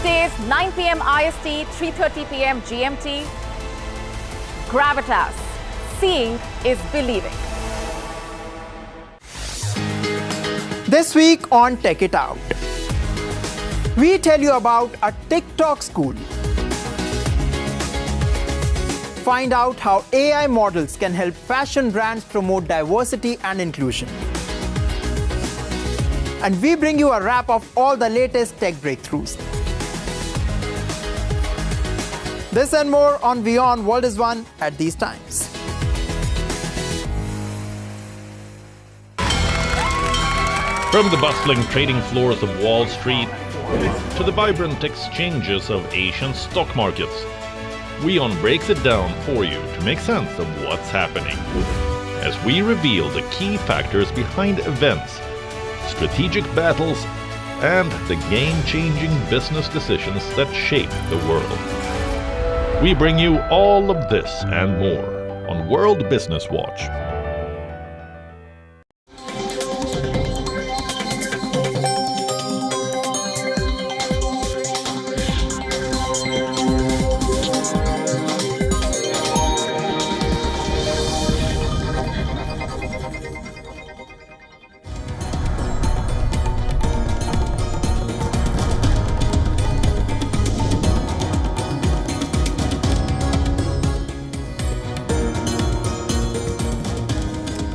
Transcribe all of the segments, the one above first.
Weekdays, 9 p.m. IST, 3:30 p.m. GMT. Gravitas. Seeing is believing. This week on Tech It Out, we tell you about a TikTok school. Find out how AI models can help fashion brands promote diversity and inclusion. And we bring you a wrap of all the latest tech breakthroughs. This and more on WION World is One at these times. From the bustling trading floors of Wall Street to the vibrant exchanges of Asian stock markets, WION breaks it down for you to make sense of what's happening, as we reveal the key factors behind events, strategic battles, and the game-changing business decisions that shape the world. We bring you all of this and more on World Business Watch.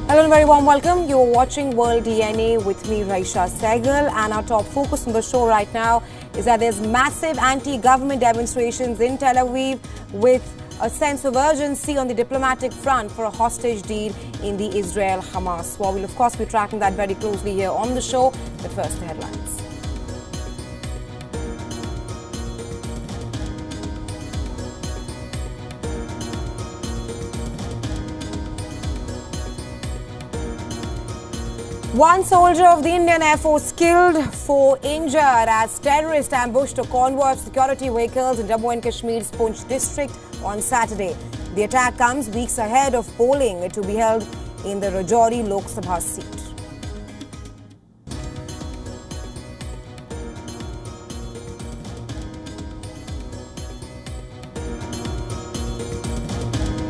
Hello and very warm welcome. You are watching World DNA with me, Raisha Sehgal, and our top focus on the show right now is that there's massive anti-government demonstrations in Tel Aviv with a sense of urgency on the diplomatic front for a hostage deal in the Israel-Hamas war. We'll of course be tracking that very closely here on the show, but first the headlines. One soldier of the Indian Air Force killed, 4 injured as terrorists ambushed a convoy of security vehicles in Jammu and Kashmir's Poonch district on Saturday. The attack comes weeks ahead of polling to be held in the Rajouri Lok Sabha seat.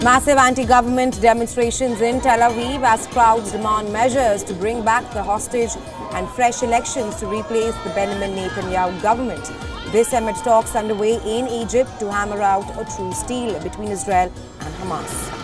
Massive anti-government demonstrations in Tel Aviv as crowds demand measures to bring back the hostage and fresh elections to replace the Benjamin Netanyahu government. This amid talks underway in Egypt to hammer out a truce deal between Israel and Hamas.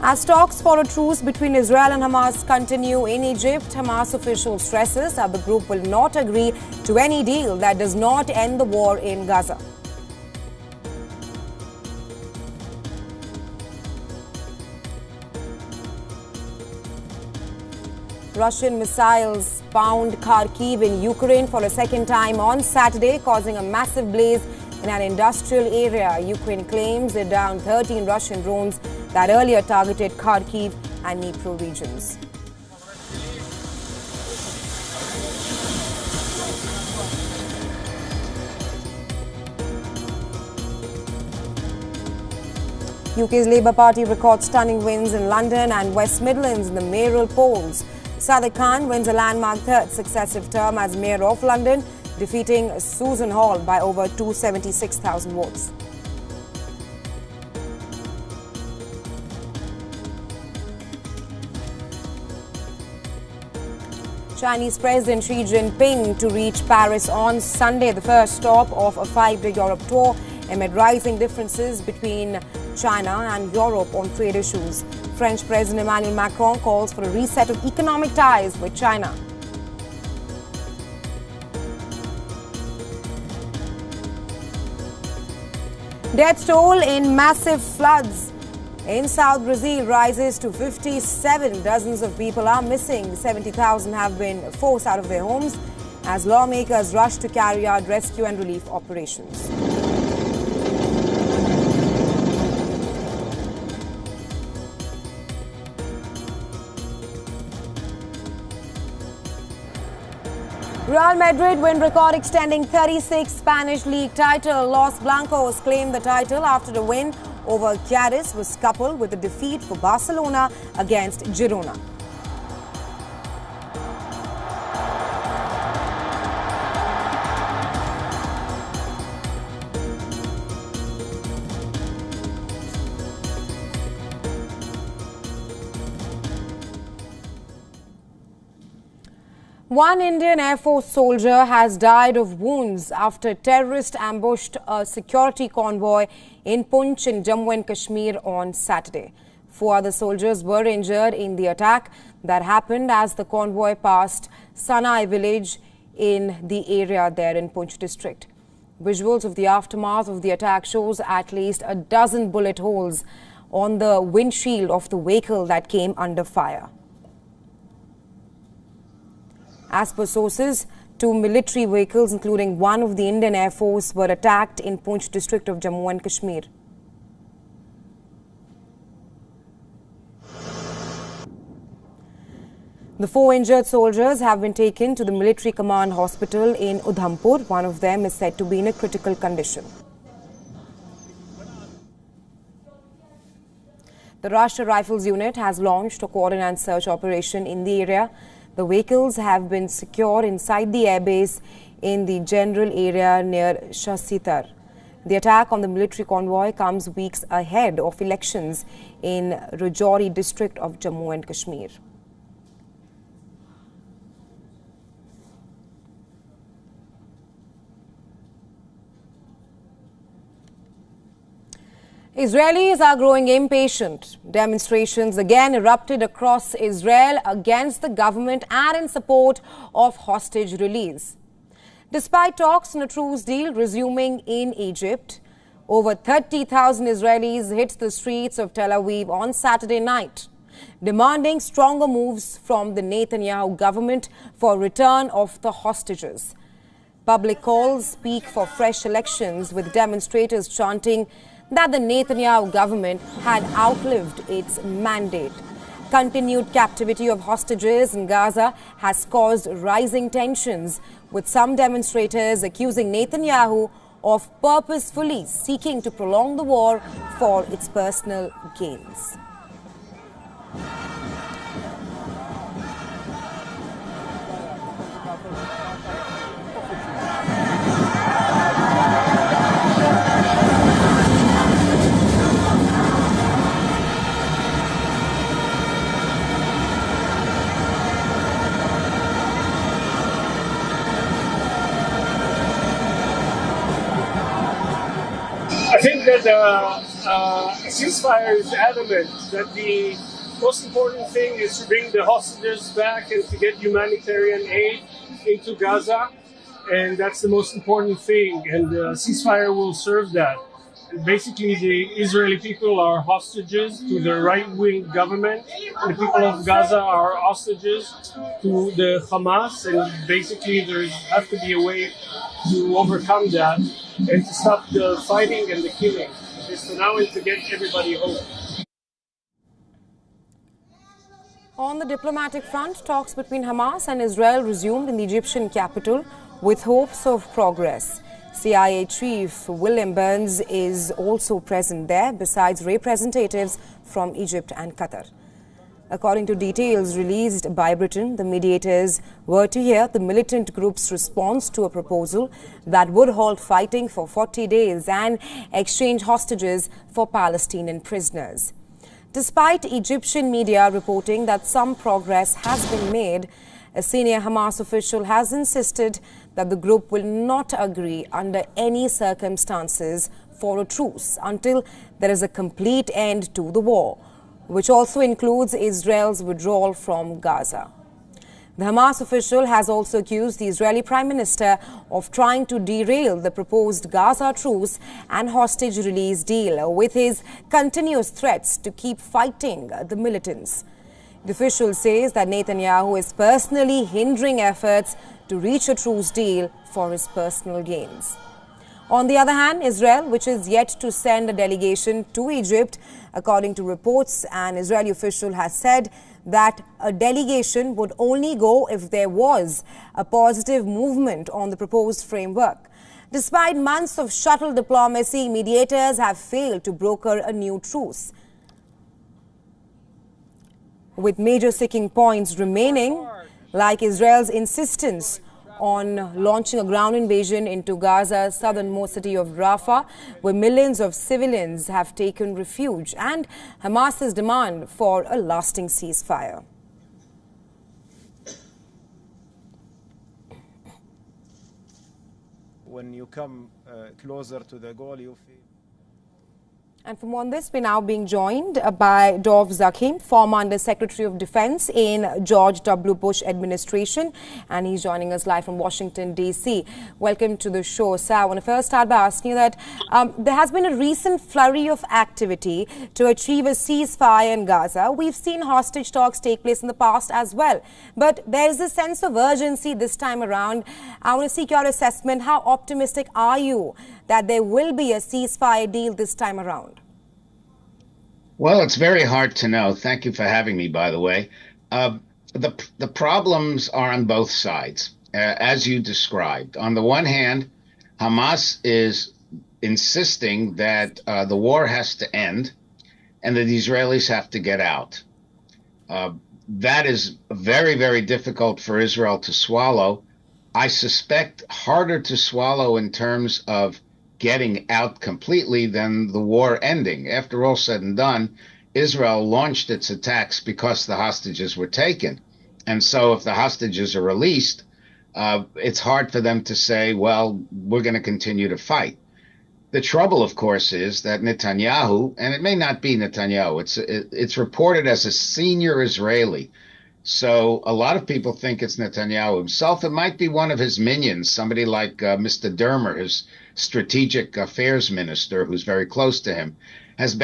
As talks for a truce between Israel and Hamas continue in Egypt, Hamas officials stresses that the group will not agree to any deal that does not end the war in Gaza. Russian missiles pound Kharkiv in Ukraine for a second time on Saturday, causing a massive blaze in an industrial area. Ukraine claims it downed 13 Russian drones that earlier targeted Kharkiv and Dnipro regions. UK's Labour Party records stunning wins in London and West Midlands in the mayoral polls. Sadiq Khan wins a landmark third successive term as Mayor of London, defeating Susan Hall by over 276,000 votes. Chinese President Xi Jinping to reach Paris on Sunday, the first stop of a 5-day Europe tour, amid rising differences between China and Europe on trade issues. French President Emmanuel Macron calls for a reset of economic ties with China. Death toll in massive floods in South Brazil rises to 57. Dozens of people are missing. 70,000 have been forced out of their homes as lawmakers rush to carry out rescue and relief operations. Real Madrid win record extending 36th Spanish League title. Los Blancos claim the title after the win over Chiaris was coupled with a defeat for Barcelona against Girona. One Indian Air Force soldier has died of wounds after terrorists ambushed a security convoy in Poonch in Jammu and Kashmir on Saturday. 4 other soldiers were injured in the attack that happened as the convoy passed Sanai village in the area there in Poonch district. Visuals of the aftermath of the attack shows at least a dozen bullet holes on the windshield of the vehicle that came under fire. As per sources, 2 military vehicles, including one of the Indian Air Force, were attacked in Poonch district of Jammu and Kashmir. The 4 injured soldiers have been taken to the military command hospital in Udhampur. One of them is said to be in a critical condition. The Rashtriya Rifles unit has launched a cordon and search operation in the area. The vehicles have been secured inside the airbase in the general area near Shasitar. The attack on the military convoy comes weeks ahead of elections in Rajouri district of Jammu and Kashmir. Israelis are growing impatient. Demonstrations again erupted across Israel against the government and in support of hostage release. Despite talks on a truce deal resuming in Egypt, over 30,000 Israelis hit the streets of Tel Aviv on Saturday night, demanding stronger moves from the Netanyahu government for return of the hostages. Public calls speak for fresh elections, with demonstrators chanting that the Netanyahu government had outlived its mandate. Continued captivity of hostages in Gaza has caused rising tensions, with some demonstrators accusing Netanyahu of purposefully seeking to prolong the war for its personal gains. I think that the ceasefire is adamant that the most important thing is to bring the hostages back and to get humanitarian aid into Gaza, and that's the most important thing, and the ceasefire will serve that. And basically, the Israeli people are hostages to the right-wing government, and the people of Gaza are hostages to the Hamas, and basically there has to be a way to overcome that and to stop the fighting and the killing. Just for now and to get everybody home. On the diplomatic front, talks between Hamas and Israel resumed in the Egyptian capital with hopes of progress. CIA Chief William Burns is also present there, besides representatives from Egypt and Qatar. According to details released by Britain, the mediators were to hear the militant group's response to a proposal that would halt fighting for 40 days and exchange hostages for Palestinian prisoners. Despite Egyptian media reporting that some progress has been made, a senior Hamas official has insisted that the group will not agree under any circumstances for a truce until there is a complete end to the war, which also includes Israel's withdrawal from Gaza. The Hamas official has also accused the Israeli Prime Minister of trying to derail the proposed Gaza truce and hostage release deal with his continuous threats to keep fighting the militants. The official says that Netanyahu is personally hindering efforts to reach a truce deal for his personal gains. On the other hand, Israel, which is yet to send a delegation to Egypt, according to reports, an Israeli official has said that a delegation would only go if there was a positive movement on the proposed framework. Despite months of shuttle diplomacy, mediators have failed to broker a new truce, with major sticking points remaining, like Israel's insistence on launching a ground invasion into Gaza's southernmost city of Rafah, where millions of civilians have taken refuge, and Hamas's demand for a lasting ceasefire. When you come closer to the goal, you feel. And for more on this, we're now being joined by Dov Zakheim, former Under Secretary of Defense in George W. Bush administration, and he's joining us live from Washington, D.C. Welcome to the show, sir. I want to first start by asking you that there has been a recent flurry of activity to achieve a ceasefire in Gaza. We've seen hostage talks take place in the past as well, but there is a sense of urgency this time around. I want to seek your assessment. How optimistic are you that there will be a ceasefire deal this time around? Well, it's very hard to know. Thank you for having me, by the way. The problems are on both sides, as you described. On the one hand, Hamas is insisting that the war has to end and that the Israelis have to get out. That is very, very difficult for Israel to swallow. I suspect harder to swallow in terms of getting out completely than the war ending. After all said and done, Israel launched its attacks because the hostages were taken. And so if the hostages are released, it's hard for them to say, well, we're going to continue to fight. The trouble, of course, is that Netanyahu, and it may not be Netanyahu, it's reported as a senior Israeli. So a lot of people think it's Netanyahu himself. It might be one of his minions, somebody like Mr. Dermer, his strategic affairs minister, who's very close to him, has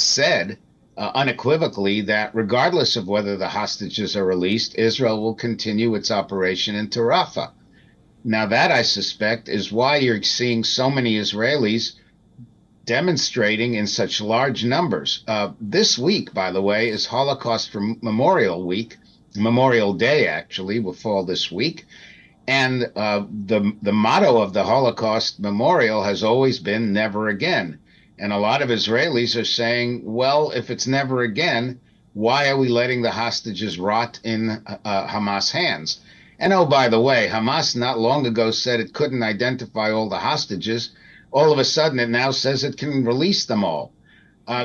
said unequivocally that regardless of whether the hostages are released, Israel will continue its operation into Rafah. Now that, I suspect, is why you're seeing so many Israelis demonstrating in such large numbers. This week, by the way, is Holocaust Memorial Week. Memorial Day, actually, will fall this week. And the motto of the Holocaust Memorial has always been never again. And a lot of Israelis are saying, well, if it's never again, why are we letting the hostages rot in Hamas' hands? And oh, by the way, Hamas not long ago said it couldn't identify all the hostages. All of a sudden, it now says it can release them all.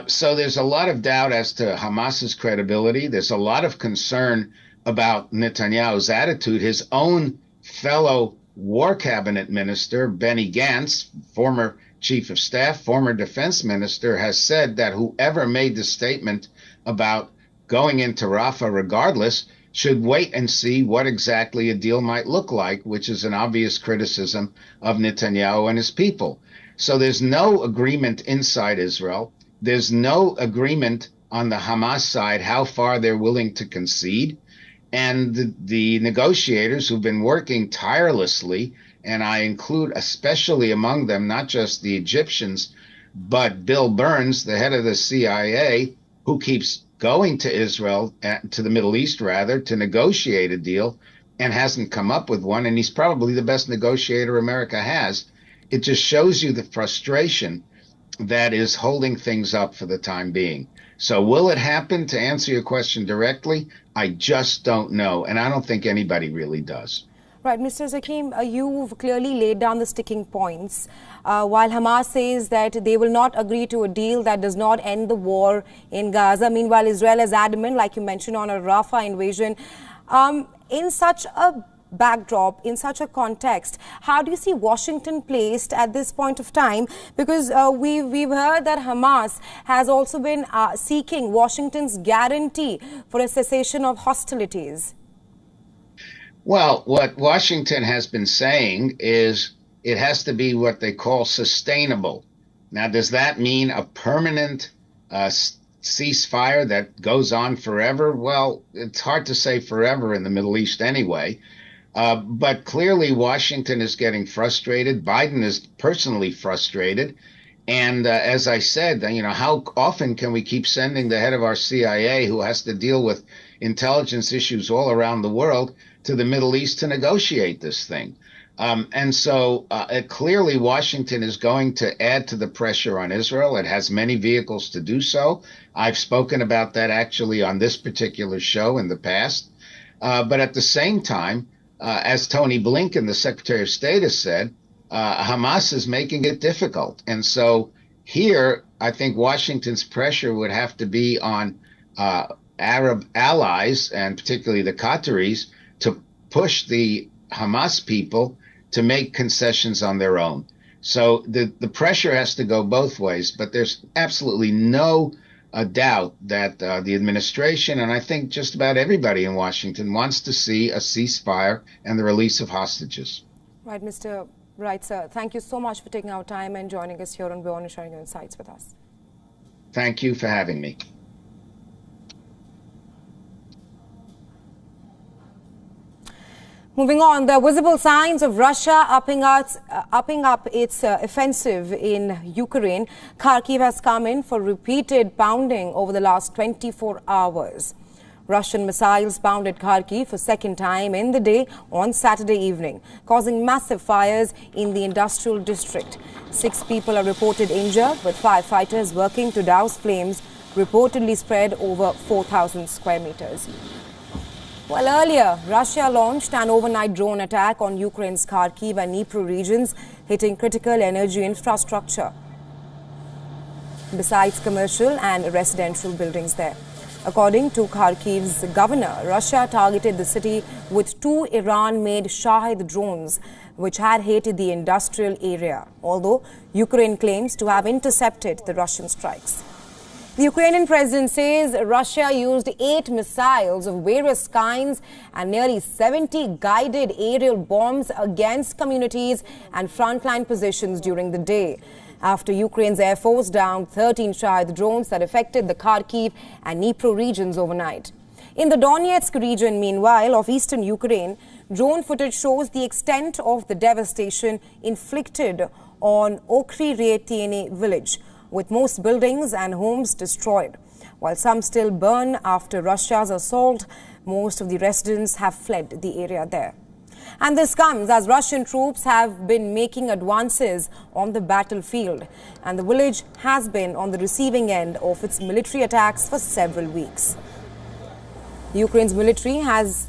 So there's a lot of doubt as to Hamas's credibility. There's a lot of concern about Netanyahu's attitude. His own fellow war cabinet minister, Benny Gantz, former chief of staff, former defense minister, has said that whoever made the statement about going into Rafah regardless should wait and see what exactly a deal might look like, which is an obvious criticism of Netanyahu and his people. So there's no agreement inside Israel. There's no agreement on the Hamas side how far they're willing to concede. And the negotiators who've been working tirelessly, and I include especially among them not just the Egyptians, but Bill Burns, the head of the CIA, who keeps going to Israel, to the Middle East rather, to negotiate a deal and hasn't come up with one. And he's probably the best negotiator America has. It just shows you the frustration that is holding things up for the time being. So will it happen? To answer your question directly, I just don't know. And I don't think anybody really does. Right, Mr. Zakheim, you've clearly laid down the sticking points. While Hamas says that they will not agree to a deal that does not end the war in Gaza. Meanwhile, Israel is adamant, like you mentioned, on a Rafah invasion. In such a backdrop, in such a context, how do you see Washington placed at this point of time? Because we've heard that Hamas has also been seeking Washington's guarantee for a cessation of hostilities. Well, what Washington has been saying is it has to be what they call sustainable. Now, does that mean a permanent ceasefire that goes on forever? Well, it's hard to say forever in the Middle East anyway. But clearly, Washington is getting frustrated. Biden is personally frustrated. And as I said, how often can we keep sending the head of our CIA, who has to deal with intelligence issues all around the world, to the Middle East to negotiate this thing? And so clearly Washington is going to add to the pressure on Israel. It has many vehicles to do so. I've spoken about that actually on this particular show in the past. But at the same time, as Tony Blinken, the Secretary of State, has said, Hamas is making it difficult. And so here, I think Washington's pressure would have to be on Arab allies, and particularly the Qataris, to push the Hamas people to make concessions on their own. So the pressure has to go both ways, but there's absolutely no doubt that the administration, and I think just about everybody in Washington, wants to see a ceasefire and the release of hostages. Right, Mr. Right, sir. Thank you so much for taking our time and joining us here on WION and sharing your insights with us. Thank you for having me. Moving on, there are visible signs of Russia upping up its offensive in Ukraine. Kharkiv has come in for repeated pounding over the last 24 hours. Russian missiles pounded Kharkiv for second time in the day on Saturday evening, causing massive fires in the industrial district. 6 people are reported injured, with firefighters working to douse flames reportedly spread over 4,000 square meters. Well, earlier, Russia launched an overnight drone attack on Ukraine's Kharkiv and Dnipro regions, hitting critical energy infrastructure, besides commercial and residential buildings there. According to Kharkiv's governor, Russia targeted the city with 2 Iran-made Shahed drones, which had hit the industrial area, although Ukraine claims to have intercepted the Russian strikes. The Ukrainian president says Russia used 8 missiles of various kinds and nearly 70 guided aerial bombs against communities and frontline positions during the day, after Ukraine's Air Force downed 13 Shahed drones that affected the Kharkiv and Dnipro regions overnight. In the Donetsk region, meanwhile, of eastern Ukraine, drone footage shows the extent of the devastation inflicted on Okry-Retiene village, with most buildings and homes destroyed. While some still burn after Russia's assault, most of the residents have fled the area there. And this comes as Russian troops have been making advances on the battlefield, and the village has been on the receiving end of its military attacks for several weeks. Ukraine's military has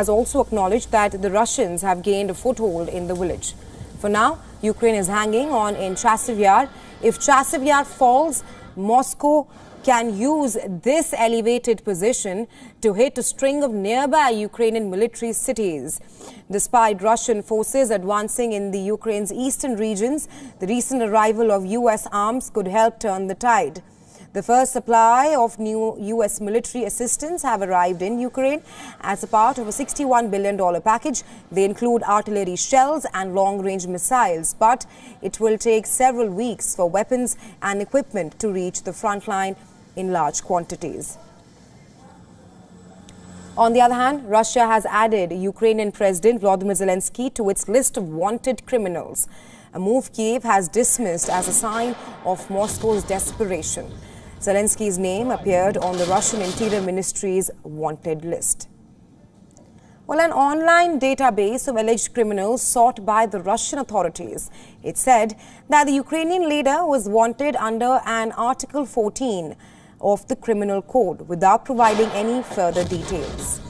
also acknowledged that the Russians have gained a foothold in the village. For now, Ukraine is hanging on in Chasiv Yar. If Chasiv Yar falls, Moscow can use this elevated position to hit a string of nearby Ukrainian military cities. Despite Russian forces advancing in the Ukraine's eastern regions, the recent arrival of U.S. arms could help turn the tide. The first supply of new U.S. military assistance have arrived in Ukraine as a part of a $61 billion package. They include artillery shells and long-range missiles, but it will take several weeks for weapons and equipment to reach the front line in large quantities. On the other hand, Russia has added Ukrainian President Volodymyr Zelensky to its list of wanted criminals, a move Kiev has dismissed as a sign of Moscow's desperation. Zelensky's name appeared on the Russian Interior Ministry's wanted list. Well, an online database of alleged criminals sought by the Russian authorities. It said that the Ukrainian leader was wanted under an Article 14 of the Criminal Code without providing any further details.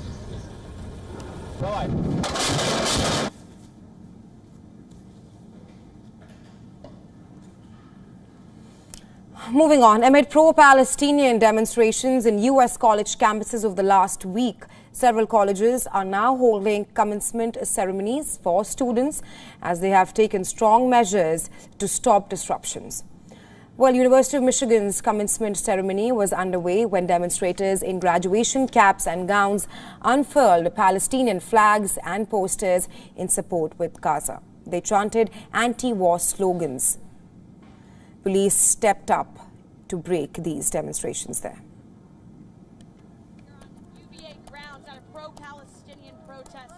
Moving on, amid pro-Palestinian demonstrations in U.S. college campuses over the last week, several colleges are now holding commencement ceremonies for students as they have taken strong measures to stop disruptions. Well, University of Michigan's commencement ceremony was underway when demonstrators in graduation caps and gowns unfurled Palestinian flags and posters in support with Gaza. They chanted anti-war slogans. Police stepped up to break these demonstrations there. UVA grounds at a pro-Palestinian protest.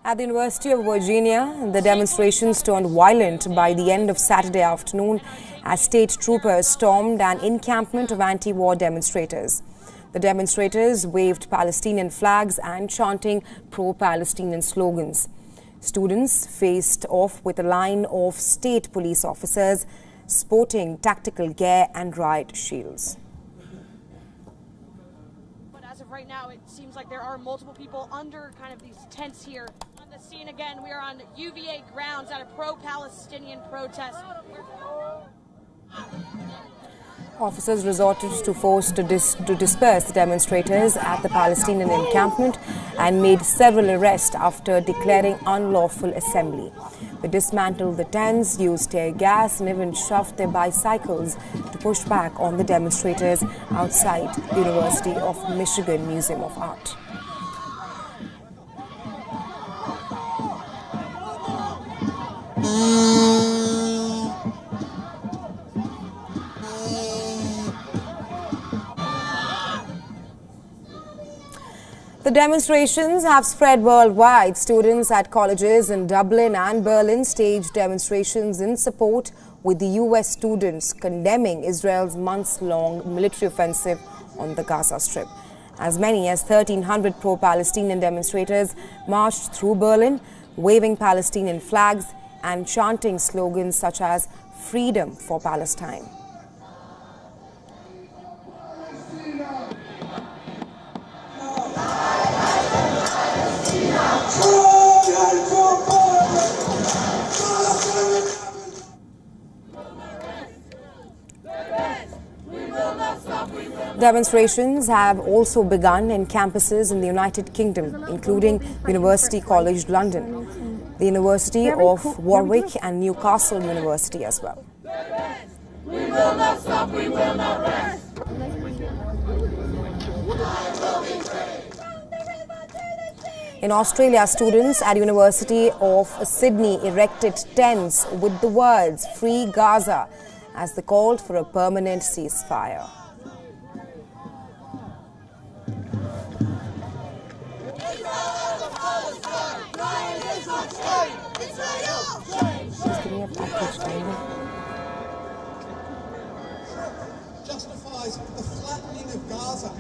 At the University of Virginia, the demonstrations turned violent by the end of Saturday afternoon as state troopers stormed an encampment of anti-war demonstrators. The demonstrators waved Palestinian flags and chanting pro-Palestinian slogans. Students faced off with a line of state police officers sporting tactical gear and riot shields. But as of right now, it seems like there are multiple people under kind of these tents here. On the scene again, we are on UVA grounds at a pro-Palestinian protest. Officers resorted to force to disperse the demonstrators at the Palestinian encampment and made several arrests after declaring unlawful assembly. They dismantled the tents, used tear gas and even shoved their bicycles to push back on the demonstrators outside the University of Michigan Museum of Art. The demonstrations have spread worldwide. Students at colleges in Dublin and Berlin staged demonstrations in support with the US students condemning Israel's months-long military offensive on the Gaza Strip. As many as 1,300 pro-Palestinian demonstrators marched through Berlin, waving Palestinian flags and chanting slogans such as "Freedom for Palestine." Demonstrations have also begun in campuses in the United Kingdom, including University College London, the University of Warwick and Newcastle University as well. We will not stop, we will not rest. In Australia, students at University of Sydney erected tents with the words "Free Gaza" as they called for a permanent ceasefire. Just give me a package, baby. Justifies the flattening of Gaza.